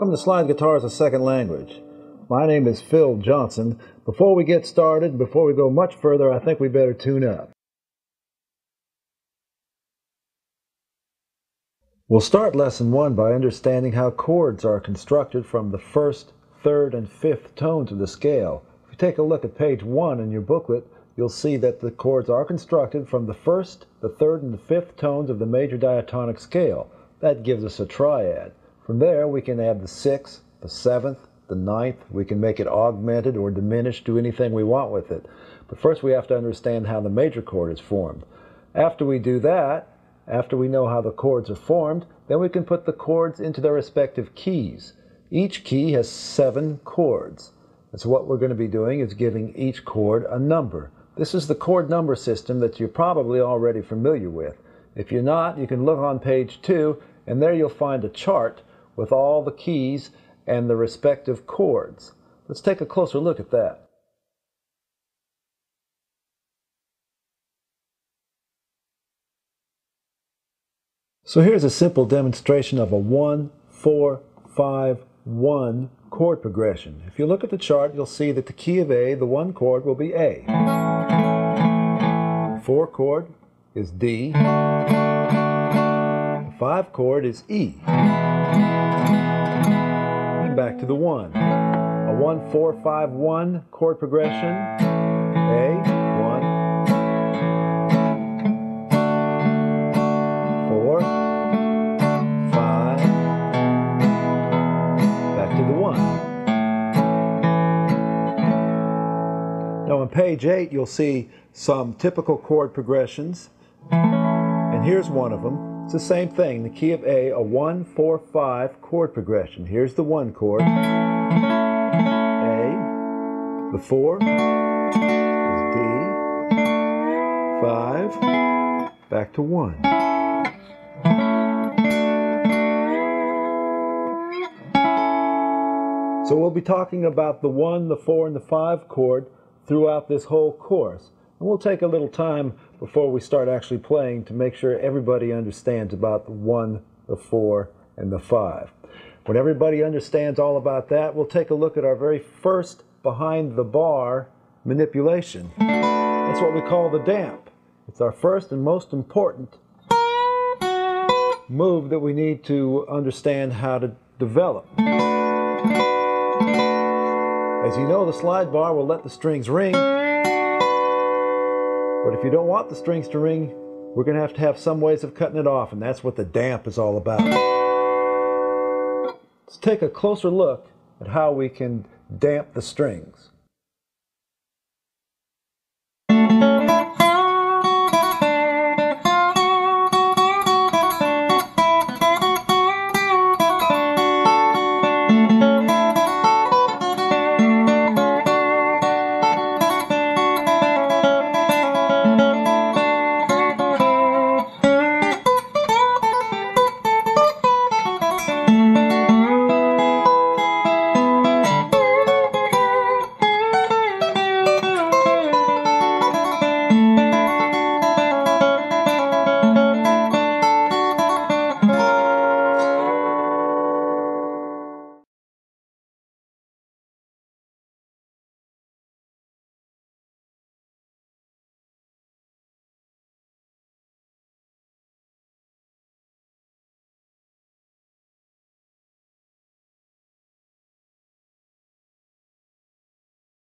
Welcome to Slide Guitar as a Second Language. My name is Phil Johnson. Before we get started, before we go much further, I think we better tune up. We'll start Lesson 1 by understanding how chords are constructed from the first, third, and fifth tones of the scale. If you take a look at page 1 in your booklet, you'll see that the chords are constructed from the first, the third, and the fifth tones of the major diatonic scale. That gives us a triad. From there, we can add the sixth, the seventh, the ninth. We can make it augmented or diminished, do anything we want with it. But first we have to understand how the major chord is formed. After we do that, after we know how the chords are formed, then we can put the chords into their respective keys. Each key has 7 chords. And so what we're going to be doing is giving each chord a number. This is the chord number system that you're probably already familiar with. If you're not, you can look on page 2, and there you'll find a chart with all the keys and the respective chords. Let's take a closer look at that. So here's a simple demonstration of a 1-4-5-1 chord progression. If you look at the chart, you'll see that the key of A, the 1 chord, will be A. The 4 chord is D. The 5 chord is E. And back to the 1. A 1-4-5-1 chord progression. A, 1, 4, 5, back to the 1. Now on page 8 you'll see some typical chord progressions, and here's one of them. It's the same thing, the key of A, a 1-4-5 chord progression. Here's the 1 chord, A, the 4 is D, 5, back to 1. So we'll be talking about the 1, the 4, and the 5 chord throughout this whole course. And we'll take a little time before we start actually playing to make sure everybody understands about the 1, the 4, and the 5. When everybody understands all about that, we'll take a look at our very first behind the bar manipulation. That's what we call the damp. It's our first and most important move that we need to understand how to develop. As you know, the slide bar will let the strings ring. But if you don't want the strings to ring, we're going to have some ways of cutting it off, and that's what the damp is all about. Let's take a closer look at how we can damp the strings.